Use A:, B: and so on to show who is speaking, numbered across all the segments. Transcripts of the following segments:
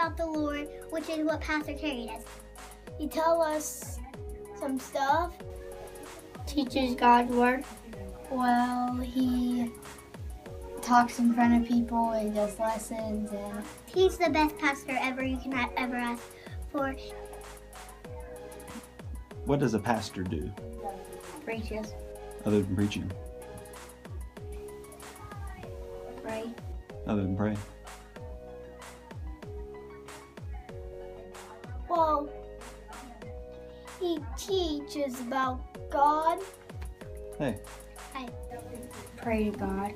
A: about the Lord, which is what Pastor Terry does.
B: He tells us some stuff.
C: Teaches God's word.
B: Well, he talks in front of people, he does lessons, and
A: he's the best pastor ever you can ever ask for.
D: What does a pastor do?
C: Preaches.
D: Other than preaching?
C: Pray.
D: Other than pray?
B: well, he teaches about God.
D: Hey.
A: Hi.
C: Pray to God.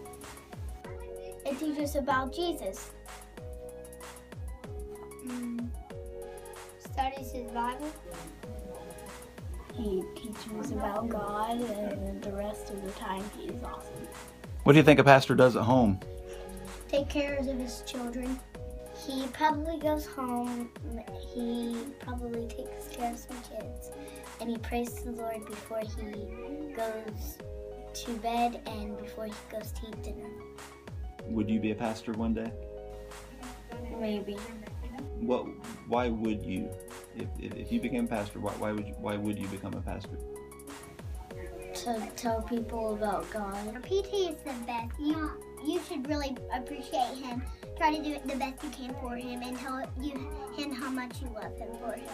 B: It teaches about Jesus.
A: Studies his Bible.
B: He teaches about God, and the rest of the time he is awesome.
D: What do you think a pastor does at home?
A: Take care of his children. He probably goes home, he probably takes care of some kids, and he prays to the Lord before he goes to bed and before he goes to eat dinner.
D: Would you be a pastor one day?
C: Maybe.
D: Why would you? If you became a pastor, why would you become a pastor?
C: To tell people about God.
A: PT is the best. You should really appreciate him. Try to do it the best you can for him and tell him how much you love him for him.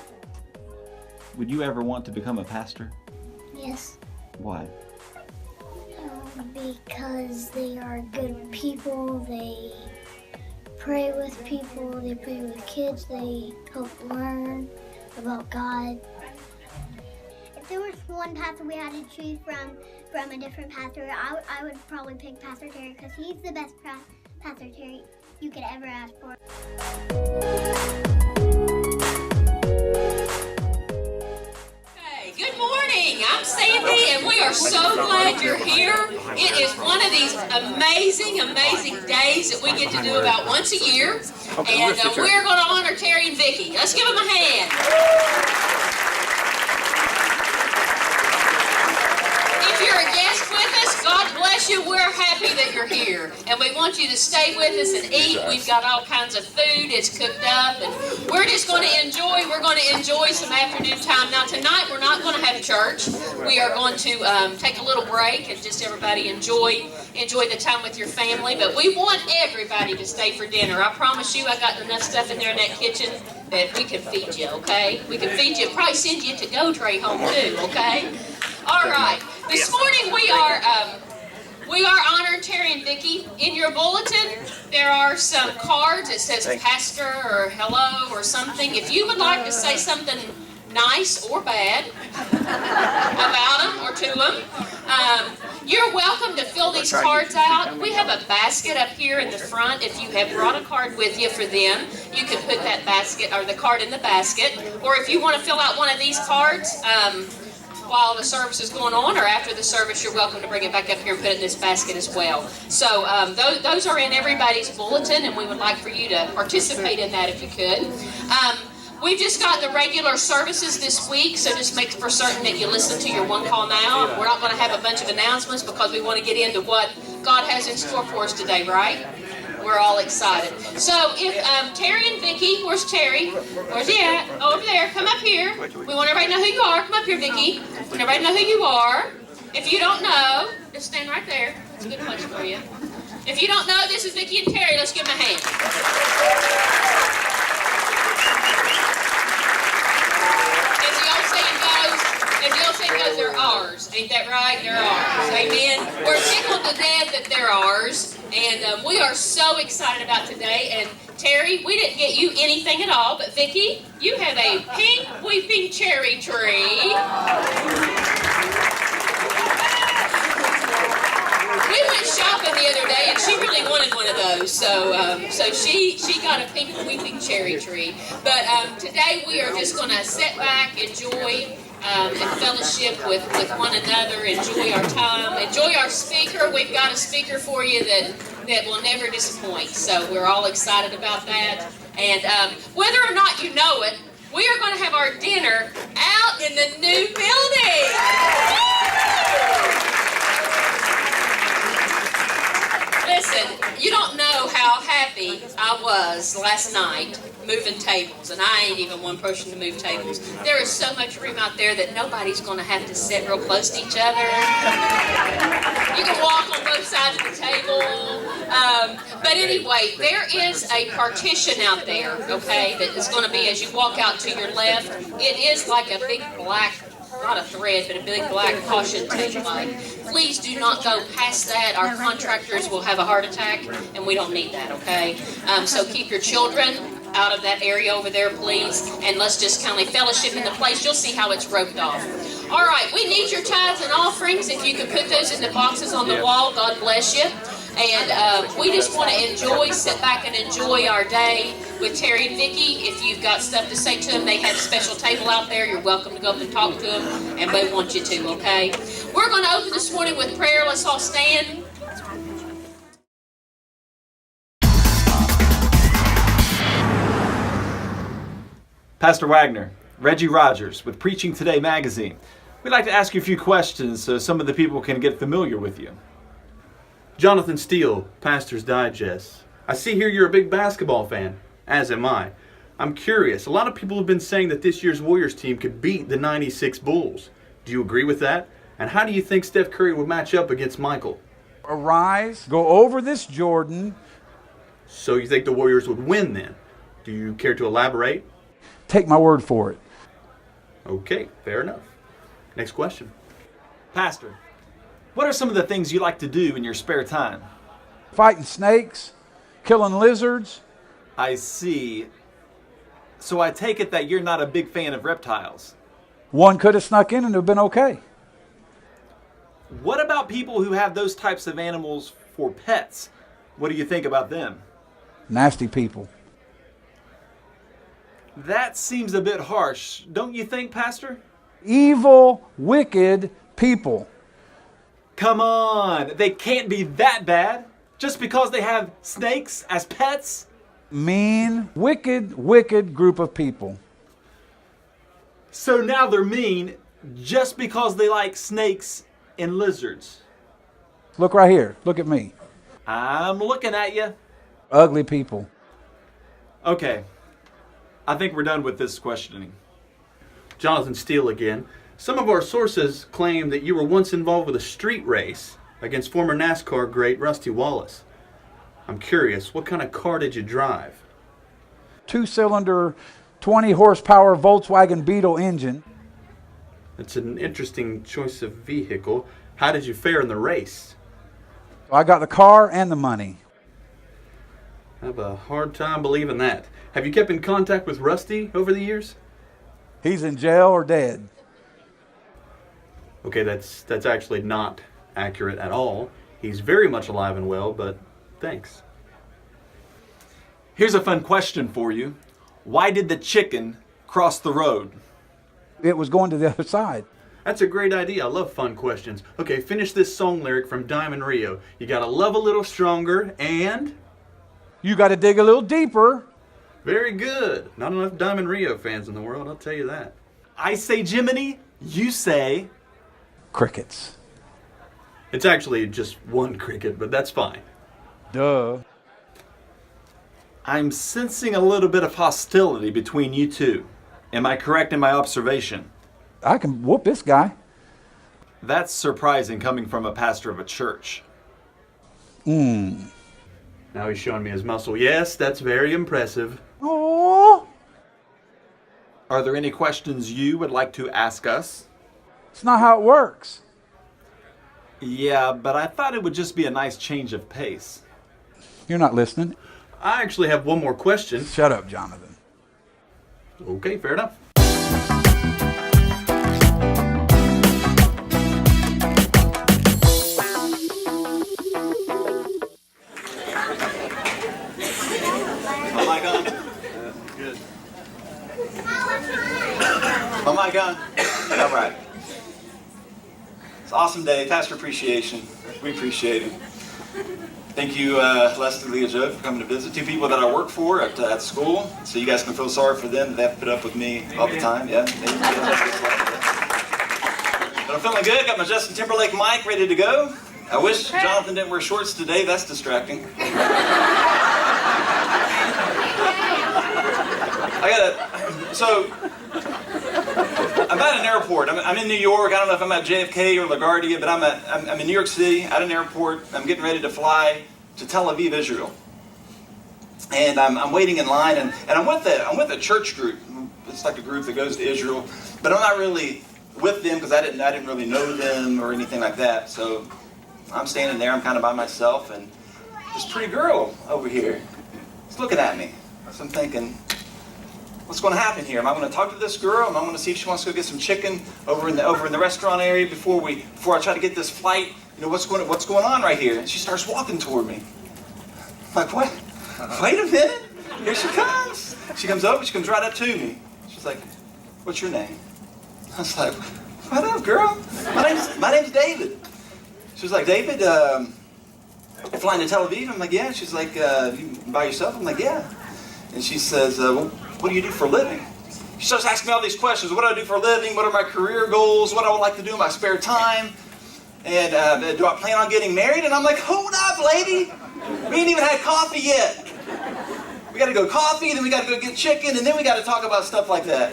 D: Would you ever want to become a pastor?
A: Yes.
D: Why?
A: Because they are good people. They pray with people. They pray with kids. They help learn about God. If there was one pastor we had to choose from a different pastor, I would probably pick Pastor Terry because he's the best Pastor Terry you could ever ask for.
E: Hey, good morning. I'm Sandy, and we are so glad you're here. It is one of these amazing days that we get to do about once a year, and we're going to honor Terry and Vicki. Let's give them a hand. If you're a guest with us, God bless you. We're happy that you're here, and we want you to stay with us and eat. We've got all kinds of food. It's cooked up, and we're just going to enjoy. We're going to enjoy some afternoon time. Now tonight we're not going to have church. We are going to take a little break and just everybody enjoy the time with your family. But we want everybody to stay for dinner. I promise you, I got enough stuff in there in that kitchen that we can feed you. Okay? We can feed you. Probably send you a to-go tray home too. Okay? All right. This morning we are honoring Terry and Vicki. In your bulletin, there are some cards that says pastor or hello or something. If you would like to say something nice or bad about them or to them, you're welcome to fill these cards out. We have a basket up here in the front. If you have brought a card with you for them, you can put that basket or the card in the basket. Or if you want to fill out one of these cards, while the service is going on or after the service, you're welcome to bring it back up here and put it in this basket as well. So those are in everybody's bulletin, and we would like for you to participate in that if you could. We've just got the regular services this week, so just make for certain that you listen to your one call now. We're not going to have a bunch of announcements because we want to get into what God has in store for us today, right? We're all excited. So if Terry and Vicki, where's Terry? Where's he at? Oh, over there. Come up here. We want everybody to know who you are. Come up here, Vicki. We want everybody to know who you are. If you don't know, just stand right there. It's a good place for you. If you don't know, this is Vicki and Terry. Let's give them a hand. As the old saying goes, they're ours. Ain't that right? They're ours. Amen. We're tickled to death that they're ours. And we are so excited about today. And Terry, we didn't get you anything at all, but Vicki, you have a pink weeping cherry tree. We went shopping the other day, and she really wanted one of those. So she got a pink weeping cherry tree. But today we are just going to sit back, enjoy and fellowship with one another, enjoy our time, enjoy our speaker. We've got a speaker for you that will never disappoint. So we're all excited about that. And whether or not you know it, we are going to have our dinner out in the new building. Listen, Listen, you don't know how happy I was last night moving tables, and I ain't even one person to move tables. There is so much room out there that nobody's going to have to sit real close to each other. You can walk on both sides of the table. But anyway, there is a partition out there, okay, that is going to be as you walk out to your left. It is like a big black, not a thread, but a big black caution tape light. Please do not go past that. Our contractors will have a heart attack, and we don't need that, okay? So keep your children out of that area over there, please, and let's just kind of fellowship in the place. You'll see how it's roped off. All right, we need your tithes and offerings. If you can put those in the boxes on the wall, God bless you. And we just want to sit back and enjoy our day with Terry and Vicki. If you've got stuff to say to them, they have a special table out there. You're welcome to go up and talk to them, and they want you to, okay? We're going to open this morning with prayer. Let's all stand.
D: Pastor Wagner, Reggie Rogers with Preaching Today magazine. We'd like to ask you a few questions so some of the people can get familiar with you.
F: Jonathan Steele, Pastor's Digest. I see here you're a big basketball fan, as am I. I'm curious, a lot of people have been saying that this year's Warriors team could beat the '96 Bulls. Do you agree with that? And how do you think Steph Curry would match up against Michael?
G: Arise, go over this Jordan.
F: So you think the Warriors would win then? Do you care to elaborate?
G: Take my word for it.
F: Okay, fair enough. Next question.
D: Pastor, what are some of the things you like to do in your spare time?
G: Fighting snakes, killing lizards.
D: I see. So I take it that you're not a big fan of reptiles.
G: One could have snuck in and it would have been okay.
D: What about people who have those types of animals for pets? What do you think about them?
G: Nasty people.
D: That seems a bit harsh, don't you think, Pastor?
G: Evil, wicked people.
D: Come on, they can't be that bad just because they have snakes as pets?
G: Mean, wicked group of people.
D: So now they're mean just because they like snakes and lizards.
G: Look right here. Look at me.
D: I'm looking at you.
G: Ugly people.
D: Okay, I think we're done with this questioning.
F: Jonathan Steele again. Some of our sources claim that you were once involved with a street race against former NASCAR great Rusty Wallace. I'm curious, what kind of car did you drive?
G: 2-cylinder, 20 horsepower Volkswagen Beetle engine.
F: That's an interesting choice of vehicle. How did you fare in the race?
G: I got the car and the money.
F: I have a hard time believing that. Have you kept in contact with Rusty over the years?
G: He's in jail or dead.
F: Okay, that's actually not accurate at all. He's very much alive and well, but thanks.
D: Here's a fun question for you. Why did the chicken cross the road?
G: It was going to the other side.
F: That's a great idea. I love fun questions. Okay, finish this song lyric from Diamond Rio. You gotta love a little stronger and...
G: You got to dig a little deeper.
F: Very good. Not enough Diamond Rio fans in the world, I'll tell you that.
D: I say Jiminy, you say...
G: Crickets.
F: It's actually just one cricket, but that's fine.
G: Duh.
D: I'm sensing a little bit of hostility between you two. Am I correct in my observation?
G: I can whoop this guy.
D: That's surprising coming from a pastor of a church.
F: Now he's showing me his muscle. Yes, that's very impressive.
G: Oh,
D: Are there any questions you would like to ask us?
G: it's not how it works.
D: Yeah, but I thought it would just be a nice change of pace.
G: You're not listening.
F: I actually have one more question.
G: Shut up, Jonathan.
F: Okay, fair enough.
D: My mic on? Good. My mic on? All right. It's an awesome day. Pastor appreciation. We appreciate it. Thank you, Leslie, Leah, Joe, for coming to visit. Two people that I work for at school, so you guys can feel sorry for them that they have to put up with me all the time. Yeah. But I'm feeling good. Got my Justin Timberlake mic ready to go. I wish Jonathan didn't wear shorts today. That's distracting. So I'm at an airport. I'm in New York. I don't know if I'm at JFK or LaGuardia, but I'm in New York City at an airport. I'm getting ready to fly to Tel Aviv, Israel. And I'm waiting in line, and I'm with a church group. It's like a group that goes to Israel, but I'm not really with them because I didn't really know them or anything like that. So I'm standing there. I'm kind of by myself, and this pretty girl over here is looking at me. So I'm thinking, what's going to happen here? Am I going to talk to this girl? Am I going to see if she wants to go get some chicken over in the restaurant area before I try to get this flight? You know, what's going on right here? And she starts walking toward me. I'm like, what? Wait a minute. Here she comes. She comes over. She comes right up to me. She's like, what's your name? I was like, what up, girl? My name's David. She was like, David, you're flying to Tel Aviv? I'm like, yeah. She's like, you by yourself? I'm like, yeah. And she says, well, what do you do for a living? She starts asking me all these questions. What do I do for a living? What are my career goals? What I would like to do in my spare time? And do I plan on getting married? And I'm like, hold up, lady. We ain't even had coffee yet. We got to go coffee, then we got to go get chicken, and then we got to talk about stuff like that.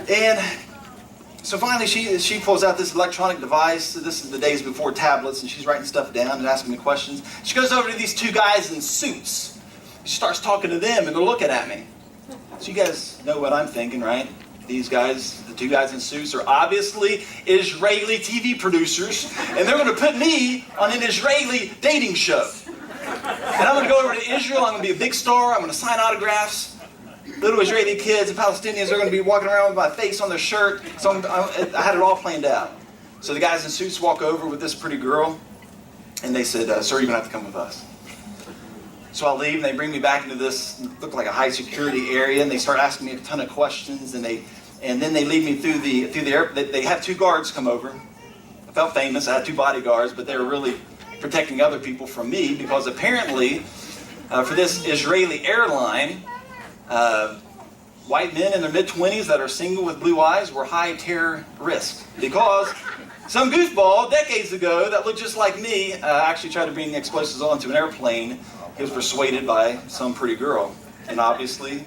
D: And so finally she pulls out this electronic device. This is the days before tablets, and she's writing stuff down and asking me questions. She goes over to these two guys in suits. She starts talking to them, and they're looking at me. So you guys know what I'm thinking, right? These guys, the two guys in suits, are obviously Israeli TV producers, and they're going to put me on an Israeli dating show. And I'm going to go over to Israel. I'm going to be a big star. I'm going to sign autographs. Little Israeli kids and Palestinians are going to be walking around with my face on their shirt. So I had it all planned out. So the guys in suits walk over with this pretty girl, and they said, sir, you're going to have to come with us. So I leave, and they bring me back into this, look like a high security area, and they start asking me a ton of questions, and then they lead me through the air. They have two guards come over. I felt famous. I had two bodyguards, but they were really protecting other people from me because apparently for this Israeli airline, white men in their mid-20s that are single with blue eyes were high terror risk because some goofball decades ago that looked just like me actually tried to bring explosives onto an airplane. He was persuaded by some pretty girl. And obviously,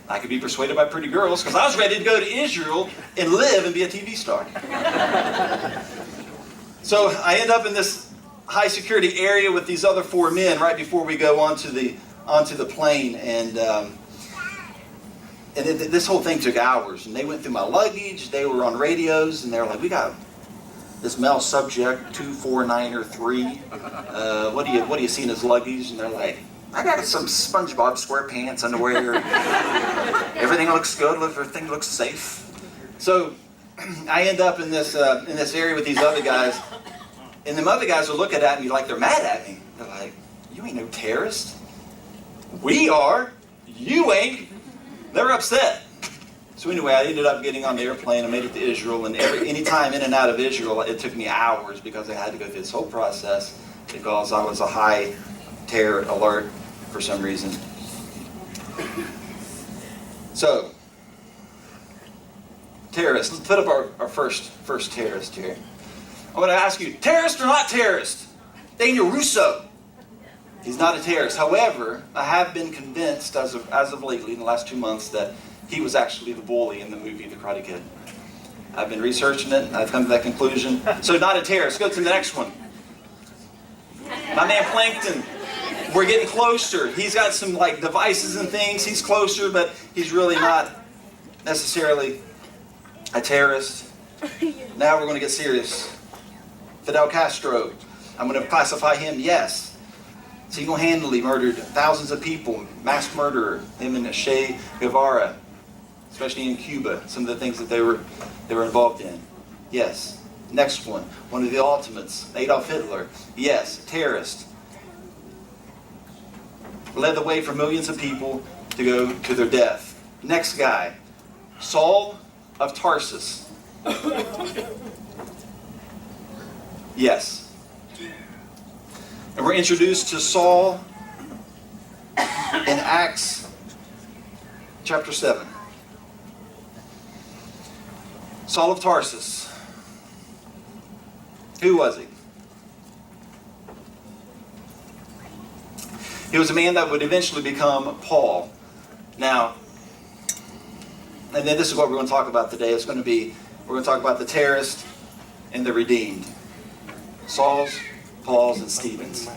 D: I could be persuaded by pretty girls because I was ready to go to Israel and live and be a TV star. So I end up in this high security area with these other four men right before we go onto the plane, and this whole thing took hours. And they went through my luggage. They were on radios, and they were like, "We got this male subject 24903. What do you see in his luggage?" And they're like, "I got some SpongeBob SquarePants underwear. Everything looks good. Everything looks safe." So I end up in this area with these other guys. And them other guys are looking at me like they're mad at me. They're like, "You ain't no terrorist." "We are. You ain't." They're upset. So anyway, I ended up getting on the airplane. I made it to Israel. And any time in and out of Israel, it took me hours because I had to go through this whole process because I was a high terror alert for some reason. So, terrorists. Let's put up our first terrorist here. I'm going to ask you, terrorist or not terrorist? Daniel Russo. He's not a terrorist. However, I have been convinced as of lately, in the last 2 months, that he was actually the bully in the movie The Karate Kid. I've been researching it, and I've come to that conclusion. So not a terrorist. Go to the next one. My man Plankton. We're getting closer. He's got some devices and things. He's closer, but he's really not necessarily a terrorist. Now we're going to get serious. Fidel Castro. I'm going to classify him, yes. Single-handedly murdered thousands of people. Mass murderer. Him and Che Guevara. Especially in Cuba. Some of the things that they were involved in. Yes. Next one. One of the ultimates. Adolf Hitler. Yes. Terrorist. Led the way for millions of people to go to their death. Next guy. Saul of Tarsus. Yes. And we're introduced to Saul in Acts chapter 7. Saul of Tarsus. Who was he? He was a man that would eventually become Paul. Now, and then this is what we're going to talk about today. We're going to talk about the terrorist and the redeemed. Saul's, Paul's, and Stephen's.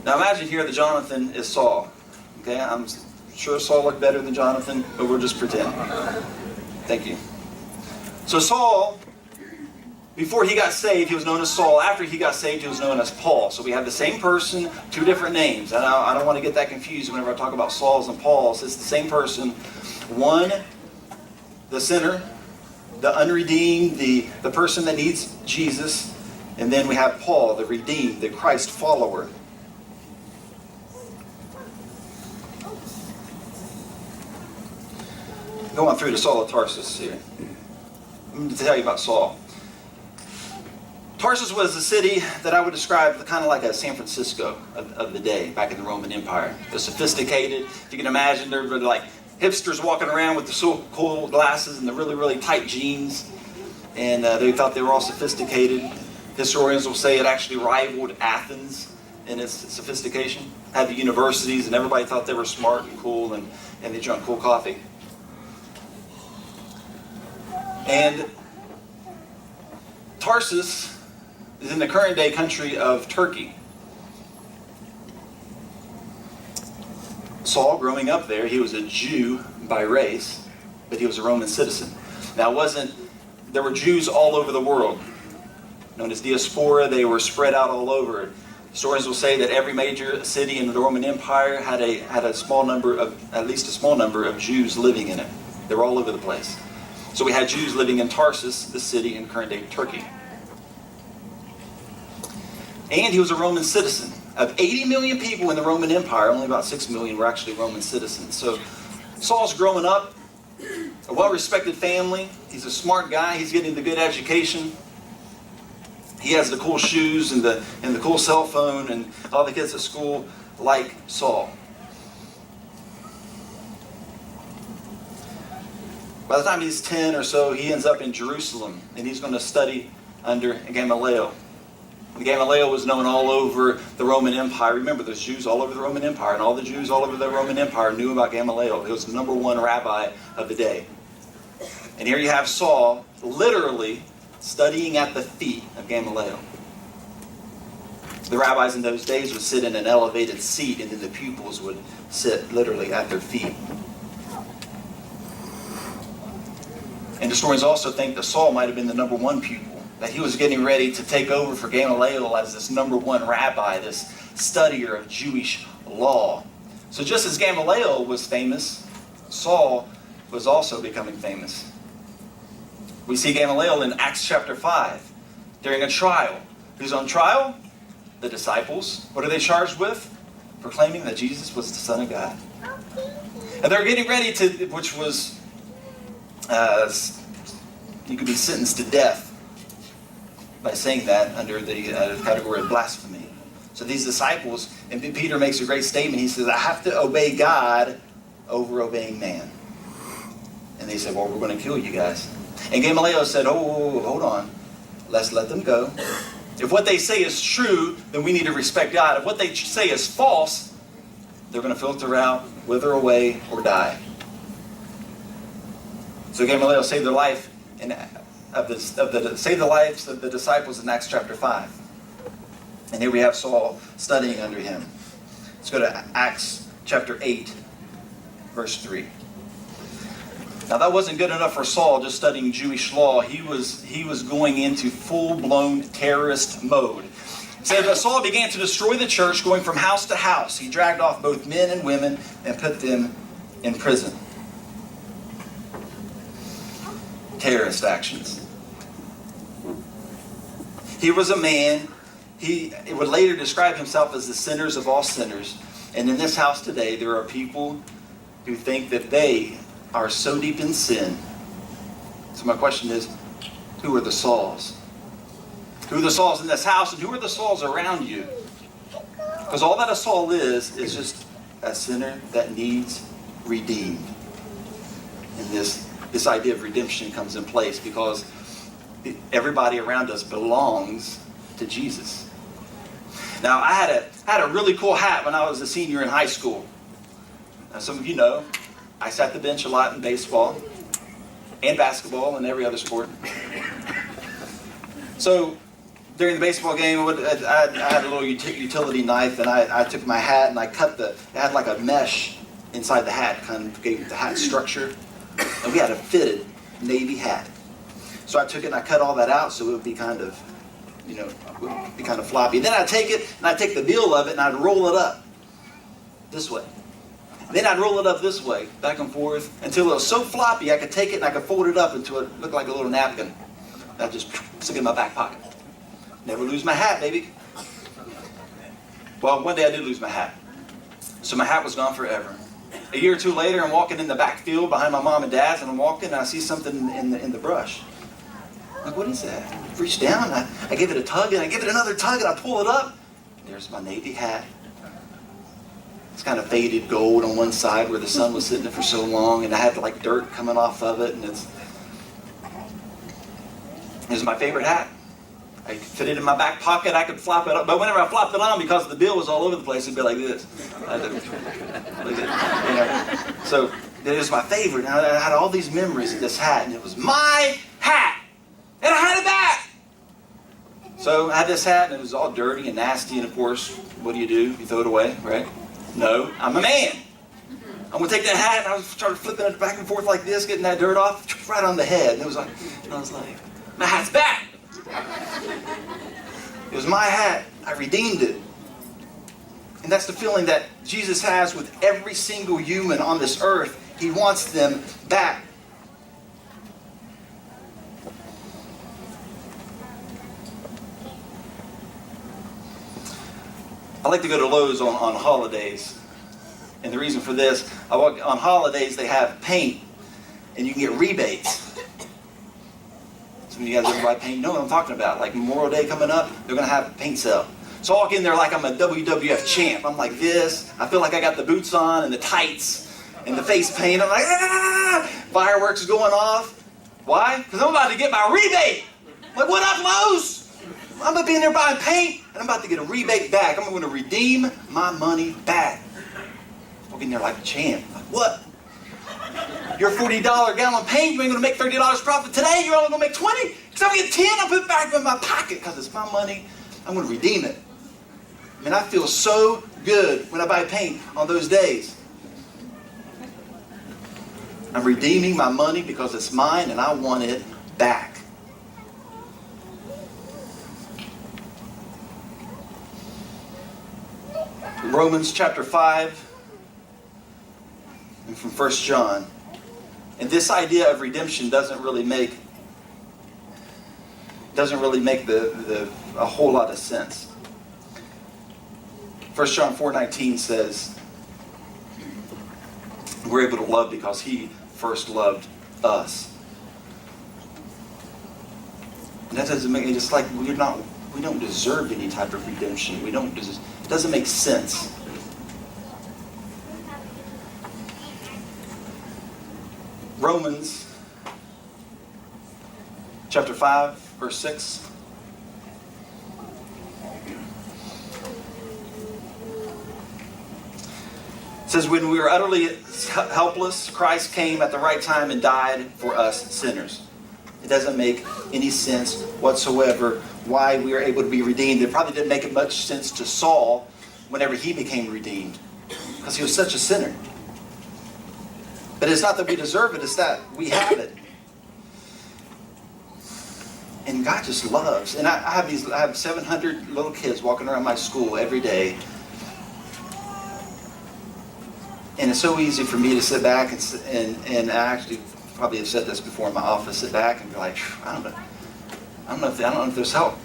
D: Now imagine here that Jonathan is Saul. Okay, I'm sure Saul looked better than Jonathan, but we'll just pretend. Thank you. So Saul, before he got saved, he was known as Saul. After he got saved, he was known as Paul. So we have the same person, two different names. And I don't want to get that confused whenever I talk about Saul's and Paul's. It's the same person. One, the sinner, the unredeemed, the person that needs Jesus. And then we have Paul, the redeemed, the Christ follower. Going through to Saul of Tarsus here. I'm going to tell you about Saul. Tarsus was a city that I would describe kind of like a San Francisco of the day back in the Roman Empire. They're sophisticated. If you can imagine, they're like hipsters walking around with the so cool glasses and the really, really tight jeans. And they thought they were all sophisticated. Historians will say it actually rivaled Athens in its sophistication. Had the universities, and everybody thought they were smart and cool, and they drank cool coffee. And Tarsus is in the current day country of Turkey. Saul, growing up there, he was a Jew by race, but he was a Roman citizen. Now, there were Jews all over the world, known as diaspora. They were spread out all over. Historians will say that every major city in the Roman Empire had a small number of, at least a small number of Jews living in it. They were all over the place. So we had Jews living in Tarsus, the city in current-day Turkey. And he was a Roman citizen. Of 80 million people in the Roman Empire, only about 6 million were actually Roman citizens. So Saul's growing up, a well-respected family. He's a smart guy. He's getting the good education. He has the cool shoes and the cool cell phone, and all the kids at school like Saul. By the time he's 10 or so, he ends up in Jerusalem, and he's going to study under Gamaliel. Gamaliel was known all over the Roman Empire. Remember, there's Jews all over the Roman Empire, and all the Jews all over the Roman Empire knew about Gamaliel. He was the number one rabbi of the day. And here you have Saul literally studying at the feet of Gamaliel. The rabbis in those days would sit in an elevated seat, and then the pupils would sit literally at their feet. And historians also think that Saul might have been the number one pupil, that he was getting ready to take over for Gamaliel as this number one rabbi, this studier of Jewish law. So just as Gamaliel was famous, Saul was also becoming famous. We see Gamaliel in Acts chapter 5 during a trial. Who's on trial? The disciples. What are they charged with? Proclaiming that Jesus was the Son of God. And they're getting ready to, which was, you could be sentenced to death by saying that under the category of blasphemy. So these disciples, and Peter makes a great statement. He says, I have to obey God over obeying man. And they said, well, we're going to kill you guys. And Gamaliel said, oh, hold on. Let's let them go. If what they say is true, then we need to respect God. If what they say is false, they're going to filter out, wither away, or die. So Gamaliel saved the life saved the lives of the disciples in Acts chapter 5. And here we have Saul studying under him. Let's go to Acts chapter 8, verse 3. Now that wasn't good enough for Saul just studying Jewish law. He was going into full-blown terrorist mode. It says that Saul began to destroy the church, going from house to house. He dragged off both men and women and put them in prison. Terrorist actions. He was a man, he would later describe himself as the sinners of all sinners. And in this house today, there are people who think that they are so deep in sin. So my question is, who are the Sauls? Who are the Sauls in this house, and who are the Sauls around you? Because all that a Saul is just a sinner that needs redeemed. And this idea of redemption comes in place because everybody around us belongs to Jesus. Now, I had a really cool hat when I was a senior in high school. Now, some of you know, I sat the bench a lot in baseball and basketball and every other sport. So during the baseball game, I had a little utility knife, and I took my hat and I cut it had like a mesh inside the hat, kind of gave the hat structure. And we had a fitted navy hat. So I took it and I cut all that out so it would be kind of, floppy. Then I'd take it and I'd take the bill of it and I'd roll it up this way. Then I'd roll it up this way, back and forth, until it was so floppy I could take it and I could fold it up until it looked like a little napkin. And I'd just stick it in my back pocket. Never lose my hat, baby. Well, one day I did lose my hat. So my hat was gone forever. A year or two later, I'm walking in the back field behind my mom and dad's, and I'm walking and I see something in the brush. I'm like, what is that? I reach down, I give it a tug, and I give it another tug, and I pull it up. There's my Navy hat. It's kind of faded gold on one side where the sun was sitting there for so long, and I had like dirt coming off of it, and it's my favorite hat. I could fit it in my back pocket, I could flop it up, but whenever I flopped it on, because the bill was all over the place, it'd be like this. So it was my favorite, and I had all these memories of this hat, and it was my hat, and I had it back. So I had this hat, and it was all dirty and nasty, and of course, what do? You throw it away, right? No, I'm a man. I'm going to take that hat, and I started flipping it back and forth like this, getting that dirt off, right on the head. And I was like, my hat's back. It was my hat. I redeemed it. And that's the feeling that Jesus has with every single human on this earth. He wants them back. I like to go to Lowe's on holidays. And the reason for this, on holidays they have paint, and you can get rebates. Some of you guys ever buy paint? You know what I'm talking about. Like Memorial Day coming up, they're going to have a paint sale. So I walk in there like I'm a WWF champ. I'm like this. I feel like I got the boots on and the tights and the face paint. I'm like, ah! Fireworks going off. Why? Because I'm about to get my rebate. I'm like, what up, Lowe's? I'm going to be in there buying paint, and I'm about to get a rebate back. I'm going to redeem my money back. Walk in there like a champ. Like, what? Your $40 gallon paint, you ain't going to make $30 profit today. You're only going to make $20. Because I'm going to get 10, I'll put it back in my pocket because it's my money. I'm going to redeem it. I mean, I feel so good when I buy paint on those days. I'm redeeming my money because it's mine and I want it back. Romans chapter 5 and from 1 John. And this idea of redemption doesn't really make a whole lot of sense. 1 John 4:19 says, we're able to love because he first loved us. And that doesn't make it just like we don't deserve any type of redemption. It doesn't make sense. Romans chapter 5, verse 6. It says, when we were utterly helpless, Christ came at the right time and died for us sinners. It doesn't make any sense whatsoever why we are able to be redeemed. It probably didn't make much sense to Saul whenever he became redeemed, because he was such a sinner. But it's not that we deserve it, it's that we have it. And God just loves. And I have 700 little kids walking around my school every day. And it's so easy for me to sit back and I actually probably have said this before in my office, sit back and be like, I don't know if there's help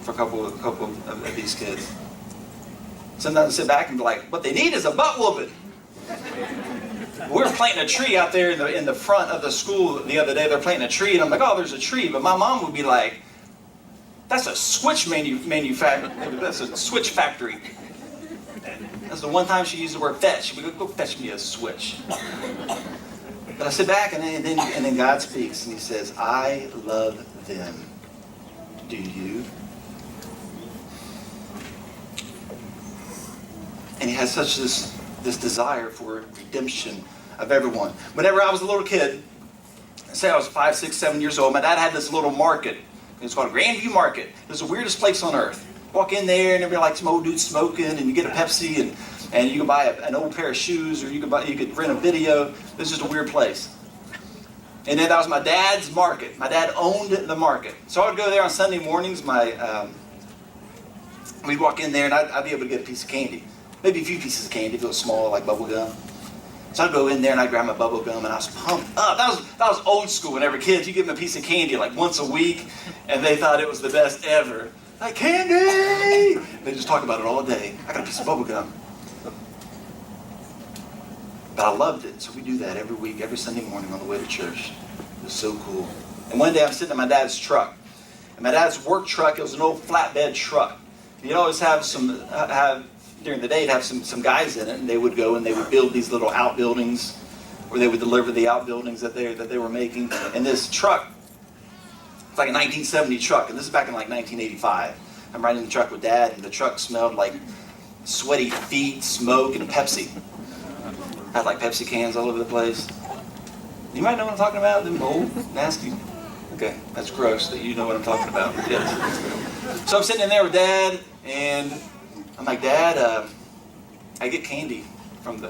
D: for a couple of these kids. Sometimes I sit back and be like, what they need is a butt whooping. We were planting a tree out there in the front of the school the other day. They're planting a tree, and I'm like, oh, there's a tree. But my mom would be like, that's a switch manufacturer. That's a switch factory. That's the one time she used the word fetch. She would go fetch me a switch. But I sit back, and then God speaks, and he says, I love them. Do you? And he has such this desire for redemption of everyone. Whenever I was a little kid, say I was 5, 6, 7 years old, my dad had this little market. It's called Grandview Market. It was the weirdest place on earth. Walk in there, and there'd be like some old dude smoking, and you get a Pepsi, and you can buy an old pair of shoes, or you could rent a video. It was just a weird place. And then that was my dad's market. My dad owned the market. So I would go there on Sunday mornings. We'd walk in there, and I'd be able to get a piece of candy. Maybe a few pieces of candy if it was small, like bubble gum. So I'd go in there and I'd grab my bubble gum, and I was pumped up. That was old school. Whenever kids, you give them a piece of candy like once a week, and they thought it was the best ever. Like, candy! They just talk about it all day. I got a piece of bubble gum. But I loved it. So we do that every week, every Sunday morning on the way to church. It was so cool. And one day I'm sitting in my dad's truck. And my dad's work truck, it was an old flatbed truck. You'd always have during the day, it'd have some guys in it, and they would go and they would build these little outbuildings, where they would deliver the outbuildings that they were making. And this truck, it's like a 1970 truck, and this is back in like 1985. I'm riding in the truck with Dad, and the truck smelled like sweaty feet, smoke, and Pepsi. Had like Pepsi cans all over the place. You might know what I'm talking about, them old, nasty. Okay, that's gross that you know what I'm talking about. Yes. So I'm sitting in there with Dad, and I'm like, Dad, I get candy from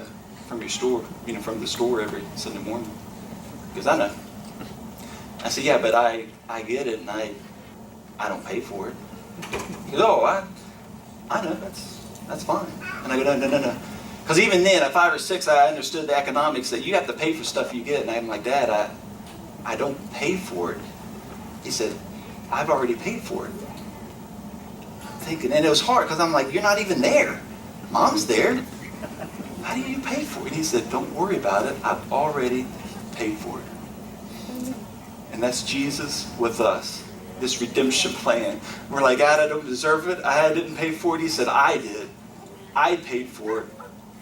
D: your store, from the store every Sunday morning. Because I know. I said, yeah, but I get it, and I don't pay for it. He goes, oh, I know, that's fine. And I go, no. Because even then, at 5 or 6, I understood the economics that you have to pay for stuff you get. And I'm like, Dad, I don't pay for it. He said, I've already paid for it. I'm thinking, and it was hard because I'm like, you're not even there. Mom's there. How do you pay for it? And he said, don't worry about it. I've already paid for it. And that's Jesus with us. This redemption plan. We're like, God, I don't deserve it. I didn't pay for it. He said, I did. I paid for it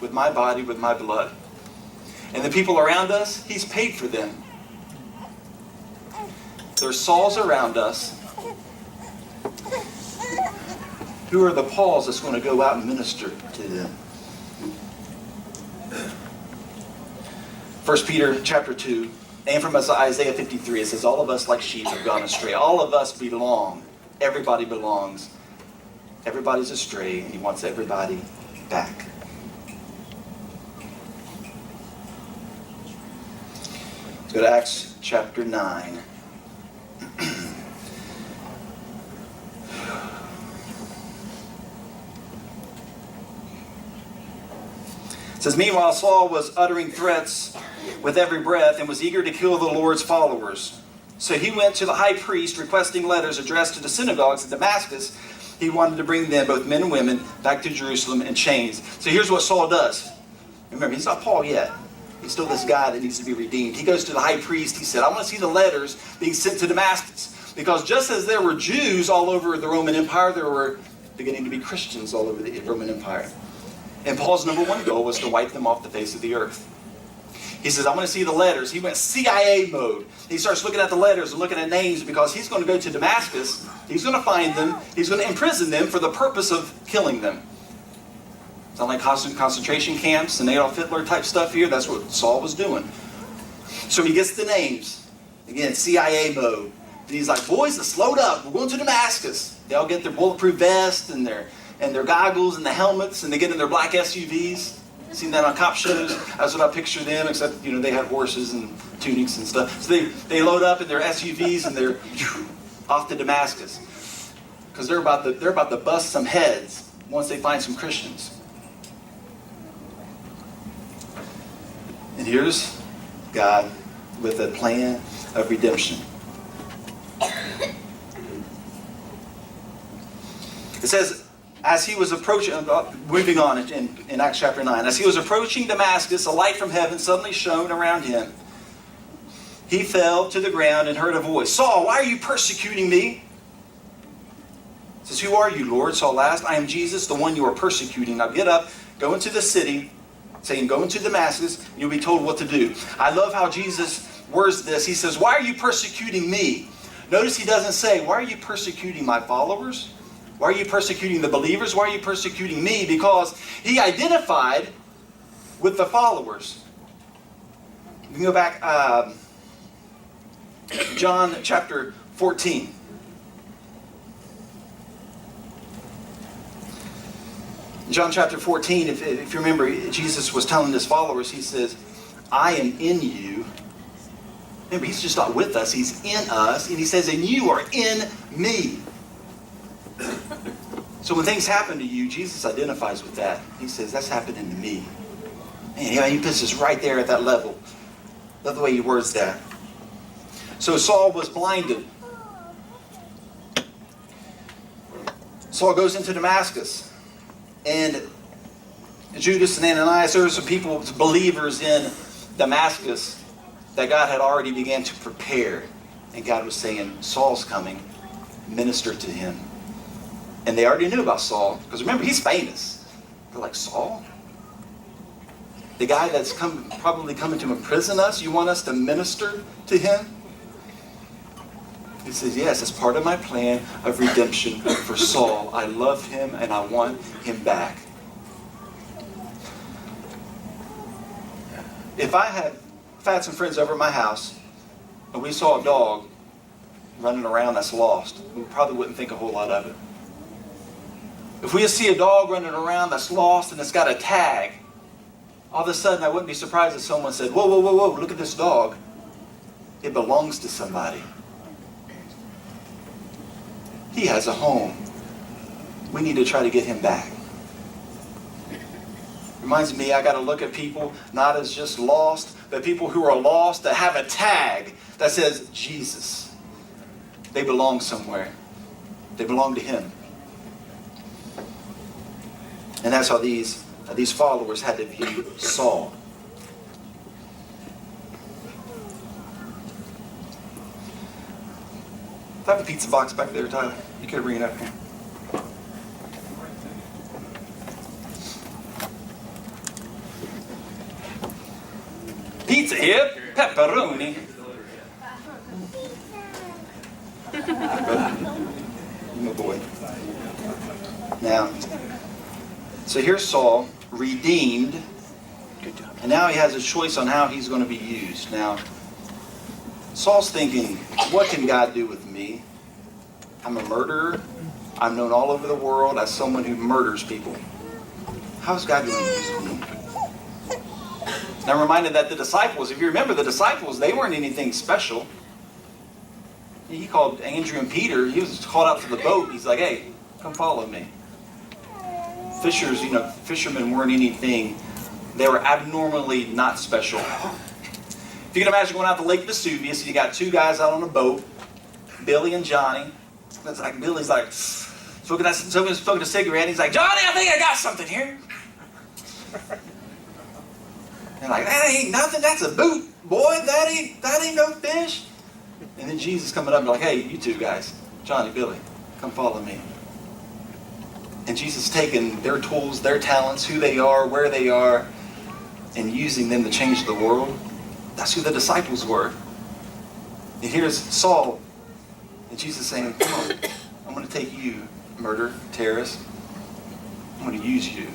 D: with my body, with my blood. And the people around us, he's paid for them. There's Sauls around us. Who are the Pauls that's going to go out and minister to them? 1 Peter chapter 2, and from Isaiah 53, it says, all of us like sheep have gone astray. All of us belong. Everybody belongs. Everybody's astray, and he wants everybody back. Let's go to Acts chapter 9. It says, meanwhile, Saul was uttering threats with every breath and was eager to kill the Lord's followers. So he went to the high priest requesting letters addressed to the synagogues in Damascus. He wanted to bring them, both men and women, back to Jerusalem in chains. So here's what Saul does. Remember, he's not Paul yet. He's still this guy that needs to be redeemed. He goes to the high priest. He said, I want to see the letters being sent to Damascus. Because just as there were Jews all over the Roman Empire, there were beginning to be Christians all over the Roman Empire. And Paul's number one goal was to wipe them off the face of the earth. He says, I want to see the letters. He went CIA mode. He starts looking at the letters and looking at names because he's going to go to Damascus. He's going to find them. He's going to imprison them for the purpose of killing them. Sound like concentration camps and Adolf Hitler type stuff here? That's what Saul was doing. So he gets the names. Again, CIA mode. And he's like, boys, let's load up. We're going to Damascus. They all get their bulletproof vests and their goggles and the helmets, and they get in their black SUVs. Seen that on cop shows? That's what I picture them, except, they had horses and tunics and stuff. So they load up in their SUVs and they're off to Damascus. Because they're about to bust some heads once they find some Christians. And here's God with a plan of redemption. It says, as he was approaching, moving on in Acts chapter 9, as he was approaching Damascus, a light from heaven suddenly shone around him. He fell to the ground and heard a voice, Saul, why are you persecuting me? He says, who are you, Lord? Saul asked. I am Jesus, the one you are persecuting. Now get up, go into the city, saying, go into Damascus, and you'll be told what to do. I love how Jesus words this. He says, why are you persecuting me? Notice he doesn't say, why are you persecuting my followers? Why are you persecuting the believers? Why are you persecuting me? Because he identified with the followers. We can go back, John chapter 14. John chapter 14, if you remember, Jesus was telling his followers, he says, I am in you. Remember, he's just not with us, he's in us. And he says, and you are in me. So when things happen to you, Jesus identifies with that. He says, that's happening to me. And he puts us right there at that level. Love the way he words that. So Saul was blinded. Saul goes into Damascus. And Judas and Ananias, there were some people, believers in Damascus that God had already began to prepare. And God was saying, Saul's coming, minister to him. And they already knew about Saul, because remember, he's famous. They're like, Saul? The guy that's probably coming to imprison us, you want us to minister to him? He says, yes, it's part of my plan of redemption for Saul. I love him and I want him back. If I had some friends over at my house and we saw a dog running around that's lost, we probably wouldn't think a whole lot of it. If we see a dog running around that's lost and it's got a tag, all of a sudden I wouldn't be surprised if someone said, whoa, whoa, whoa, whoa, look at this dog. It belongs to somebody. He has a home. We need to try to get him back. Reminds me, I got to look at people not as just lost, but people who are lost that have a tag that says Jesus. They belong somewhere. They belong to him. And that's how these followers had to view Saul. I have a pizza box back there, Tyler. You could bring it up here. Pizza here, pepperoni. My boy. Now, so here's Saul, redeemed. And now he has a choice on how he's going to be used. Now, Saul's thinking, what can God do with me? I'm a murderer. I'm known all over the world as someone who murders people. How's God going to use me? And I'm reminded that the disciples, if you remember the disciples, they weren't anything special. He called Andrew and Peter. He was called out to the boat. He's like, hey, come follow me. Fishermen weren't anything. They were abnormally not special. If you can imagine going out to Lake Vesuvius, you got two guys out on a boat, Billy and Johnny. It's like Billy's like smoking a cigarette. He's like, Johnny, I think I got something here. They're like, that ain't nothing. That's a boot, boy. That ain't no fish. And then Jesus coming up and like, hey, you two guys, Johnny, Billy, come follow me. And Jesus taking their tools, their talents, who they are, where they are, and using them to change the world. That's who the disciples were. And here's Saul, and Jesus saying, come on, I'm going to take you, murder, terrorist. I'm going to use you.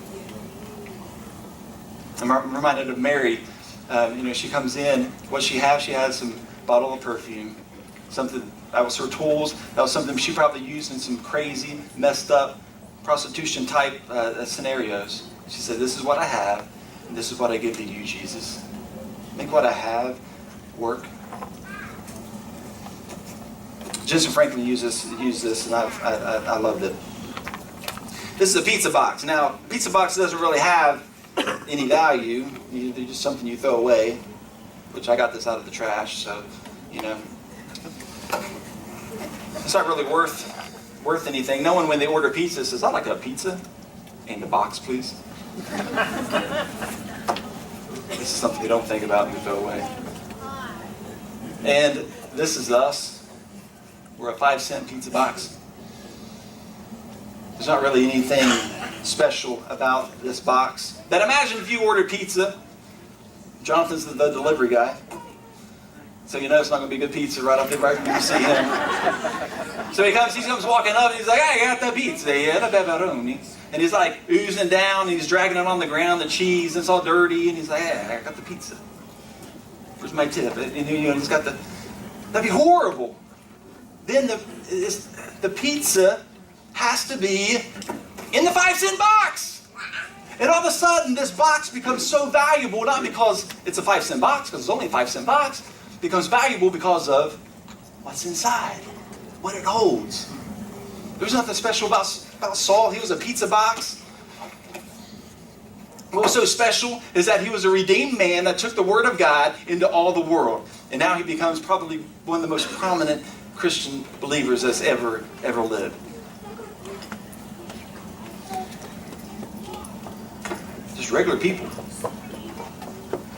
D: I'm reminded of Mary. She comes in. What she has? She has some bottle of perfume. Something that was her tools. That was something she probably used in some crazy, messed up, prostitution type scenarios. She said, this is what I have, and this is what I give to you, Jesus. Make what I have work. Jensen Franklin used this, and I loved it. This is a pizza box. Now, pizza box doesn't really have any value. They're just something you throw away, which I got this out of the trash, so, it's not really worth anything. No one, when they order pizza, says, I'd like a pizza and a box, please. This is something you don't think about and you throw away. And this is us. We're a 5-cent pizza box. There's not really anything special about this box. But imagine if you ordered pizza. Jonathan's the delivery guy. So you know it's not going to be good pizza right off the right when you see him. So he comes walking up and he's like, "I got the pizza, the pepperoni." And he's like oozing down and he's dragging it on the ground, the cheese, and it's all dirty. And he's like, "Hey, I got the pizza. Where's my tip?" And he's got the, that'd be horrible. Then the pizza has to be in the 5-cent box. And all of a sudden, this box becomes so valuable, not because it's a 5-cent box, because it's only a 5-cent box. It becomes valuable because of what's inside, what it holds. There's nothing special about Saul. He was a pizza box. What was so special is that he was a redeemed man that took the Word of God into all the world. And now he becomes probably one of the most prominent Christian believers that's ever lived. Just regular people.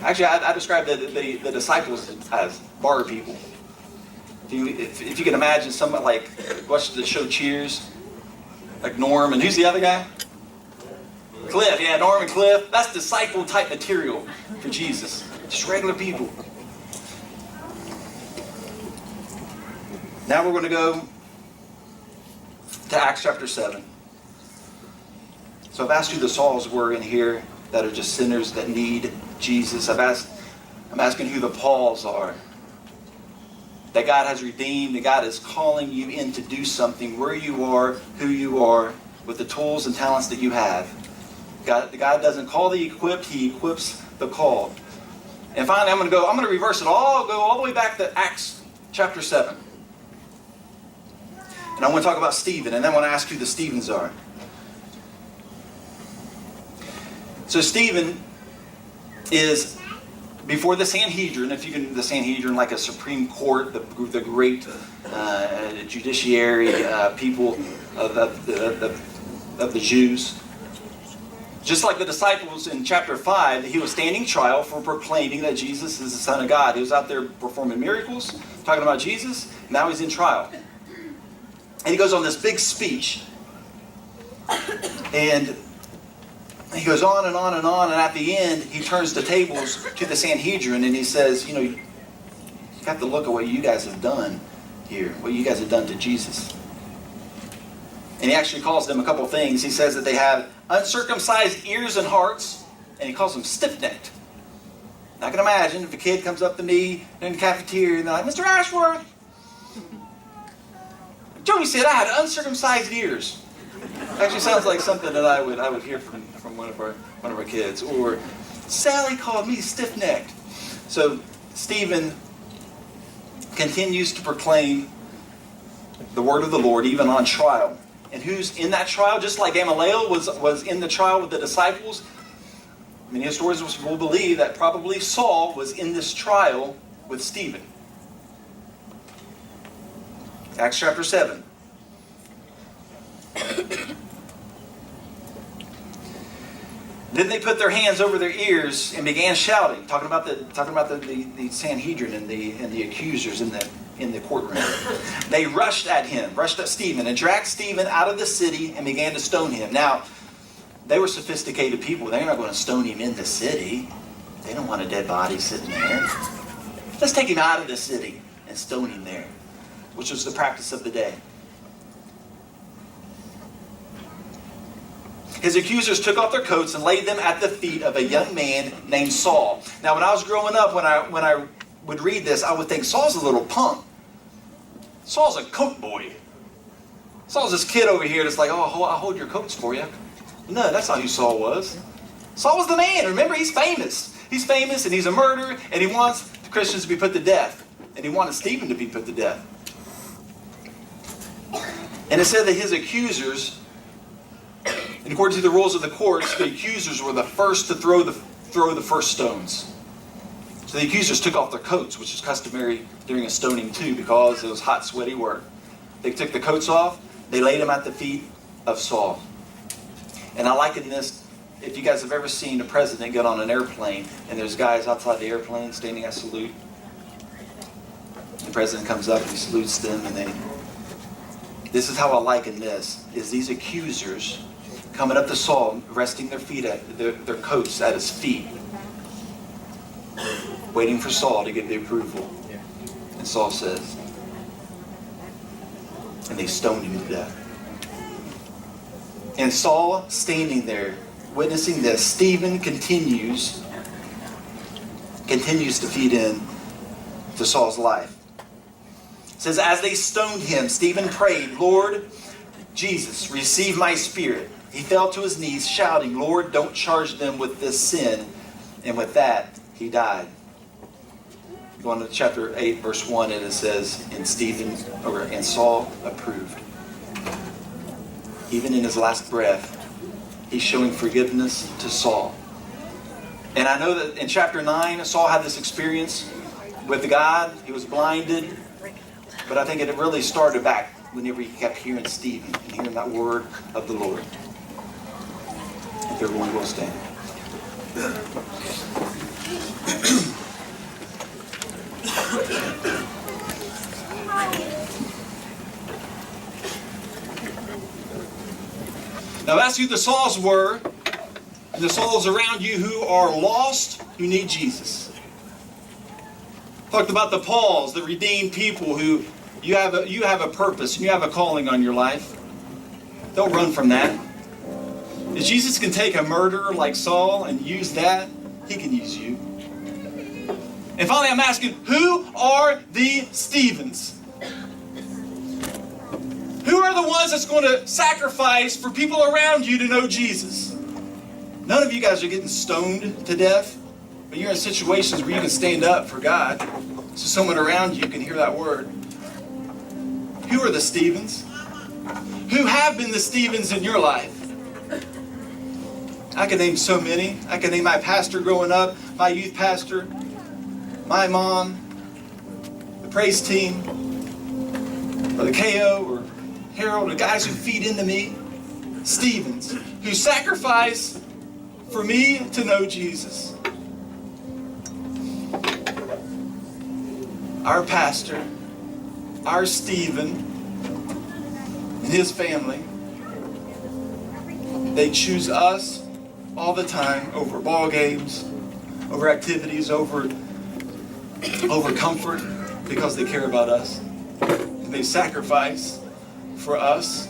D: Actually, I describe the disciples as bar people. If you can imagine someone like, watch the show Cheers, like Norm, and who's the other guy? Cliff, yeah, Norm and Cliff. That's disciple type material for Jesus. Just regular people. Now we're going to go to Acts chapter 7. So I've asked who the Sauls were in here that are just sinners that need Jesus. I'm asking who the Pauls are. That God has redeemed, that God is calling you in to do something where you are, who you are, with the tools and talents that you have. God doesn't call the equipped, He equips the called. And finally, I'm going to reverse it all, go all the way back to Acts chapter 7. And I want to talk about Stephen, and then I want to ask who the Stephens are. So Stephen is before the Sanhedrin, if you can, the Sanhedrin, like a Supreme Court, the great judiciary people of the Jews. Just like the disciples in chapter 5, he was standing trial for proclaiming that Jesus is the Son of God. He was out there performing miracles, talking about Jesus. Now he's in trial. And he goes on this big speech. And he goes on and on and on. And at the end, he turns the tables to the Sanhedrin and he says, you have to look at what you guys have done here, what you guys have done to Jesus. And he actually calls them a couple things. He says that they have uncircumcised ears and hearts, and he calls them stiff-necked. I can imagine if a kid comes up to me in the cafeteria and they're like, "Mr. Ashworth, Joey said I had uncircumcised ears." Actually sounds like something that I would hear from one of our kids. Or Sally called me stiff-necked. So Stephen continues to proclaim the word of the Lord even on trial. And who's in that trial? Just like Gamaliel was in the trial with the disciples, many historians will believe that probably Saul was in this trial with Stephen. Acts chapter 7. Then they put their hands over their ears and began shouting, talking about the Sanhedrin and the accusers in the courtroom. They rushed at Stephen, and dragged Stephen out of the city and began to stone him. Now, they were sophisticated people. They're not going to stone him in the city. They don't want a dead body sitting there. Let's take him out of the city and stone him there, which was the practice of the day. His accusers took off their coats and laid them at the feet of a young man named Saul. Now, when I was growing up, when I would read this, I would think Saul's a little punk. Saul's a coat boy. Saul's this kid over here that's like, "Oh, I'll hold your coats for you." No, that's not who Saul was. Saul was the man. Remember, he's famous. He's famous and he's a murderer, and he wants the Christians to be put to death. And he wanted Stephen to be put to death. And it said that his accusers, and according to the rules of the courts, the accusers were the first to throw the first stones. So the accusers took off their coats, which is customary during a stoning too, because it was hot, sweaty work. They took the coats off, they laid them at the feet of Saul. And I liken this, if you guys have ever seen a president get on an airplane, and there's guys outside the airplane standing at salute. The president comes up and he salutes them, and This is how I liken this, is these accusers coming up to Saul, resting their feet at their coats at his feet, waiting for Saul to give the approval. And Saul says, and they stoned him to death. And Saul standing there, witnessing this, Stephen continues to feed in to Saul's life. It says, as they stoned him, Stephen prayed, Lord Jesus, receive my spirit. He fell to his knees, shouting, Lord, don't charge them with this sin. And with that, he died. Going to chapter 8, verse 1, and it says, and Saul approved. Even in his last breath, he's showing forgiveness to Saul. And I know that in chapter 9, Saul had this experience with God. He was blinded. But I think it really started back whenever he kept hearing Stephen and hearing that word of the Lord. If everyone will stand. Now that's who the Sauls were. And the Sauls around you who are lost, who need Jesus. Talked about the Pauls, the redeemed people who you have a purpose and you have a calling on your life. Don't run from that. If Jesus can take a murderer like Saul and use that, he can use you. And finally, I'm asking, who are the Stephens? Who are the ones that's going to sacrifice for people around you to know Jesus? None of you guys are getting stoned to death, but you're in situations where you can stand up for God so someone around you can hear that word. Who are the Stephens? Who have been the Stephens in your life? I can name so many. I can name my pastor growing up, my youth pastor, my mom, the praise team, or the KO, or Harold, the guys who feed into me. Stephens, who sacrifice for me to know Jesus. Our pastor, our Stephen, and his family, they choose us all the time over ball games, over activities, over comfort, because they care about us. And they sacrifice for us.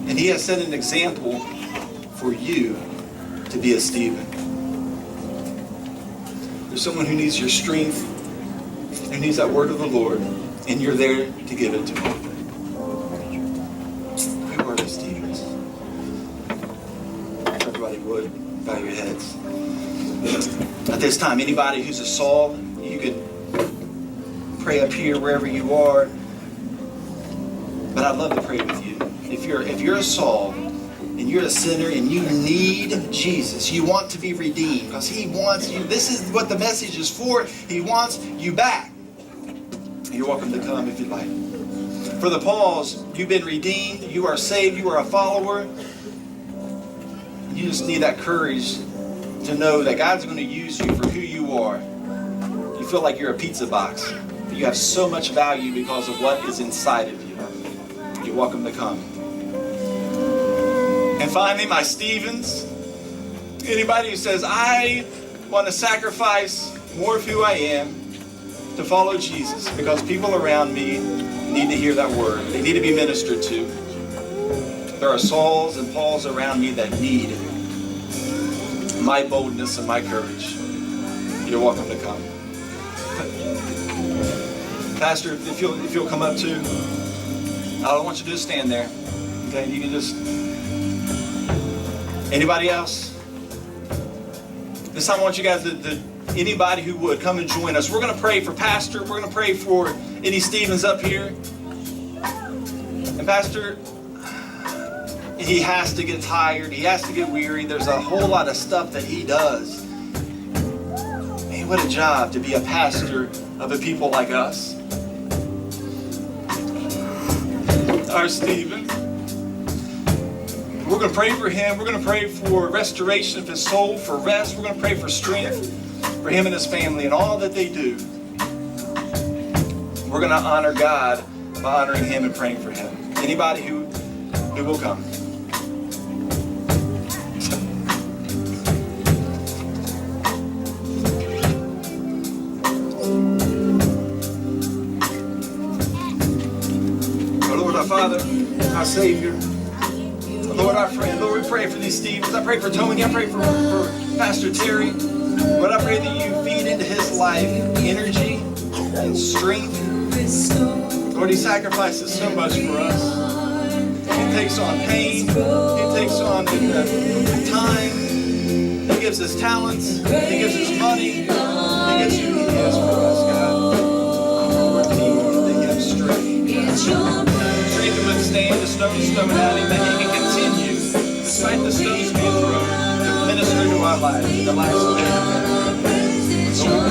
D: And he has set an example for you to be a Stephen. There's someone who needs your strength, who needs that word of the Lord, and you're there to give it to them. Who are the Stephens? Everybody would bow your heads. At this time, anybody who's a Saul, you could pray up here wherever you are. But I'd love to pray with you. If you're a Saul and you're a sinner and you need Jesus, you want to be redeemed because he wants you. This is what the message is for. He wants you back. You're welcome to come if you'd like. For the Pauls, you've been redeemed. You are saved. You are a follower. You just need that courage to know that God's going to use you for who you are. You feel like you're a pizza box. But you have so much value because of what is inside of you. You're welcome to come. And finally, my Stephens, anybody who says, I want to sacrifice more of who I am to follow Jesus because people around me need to hear that word. They need to be ministered to. There are Sauls and Pauls around me that need my boldness and my courage. You're welcome to come. Pastor, if you'll come up too. I don't want you to just stand there. Okay, you can just... Anybody else? This time I want you guys anybody who would, come and join us. We're going to pray for Pastor. We're going to pray for Eddie Stevens up here. And Pastor, he has to get tired. He has to get weary. There's a whole lot of stuff that he does. Man, what a job to be a pastor of a people like us. Our Stephen. We're going to pray for him. We're going to pray for restoration of his soul, for rest. We're going to pray for strength for him and his family and all that they do. We're going to honor God by honoring Him and praying for Him. Anybody who will come. Oh Lord, our Father, our Savior, Lord, our friend, Lord, we pray for these Stevens. I pray for Tony. I pray for Pastor Terry. Lord, I pray that you feed into his life energy and strength. Lord, he sacrifices so much for us. He takes on pain. He takes on time. He gives us talents. He gives us money. He gives who he is for us, God. Lord, they give strength. Strength to withstand the stones thrown at him, that he can continue, despite the stones being thrown, to minister to our lives and the lives of their family. Lord,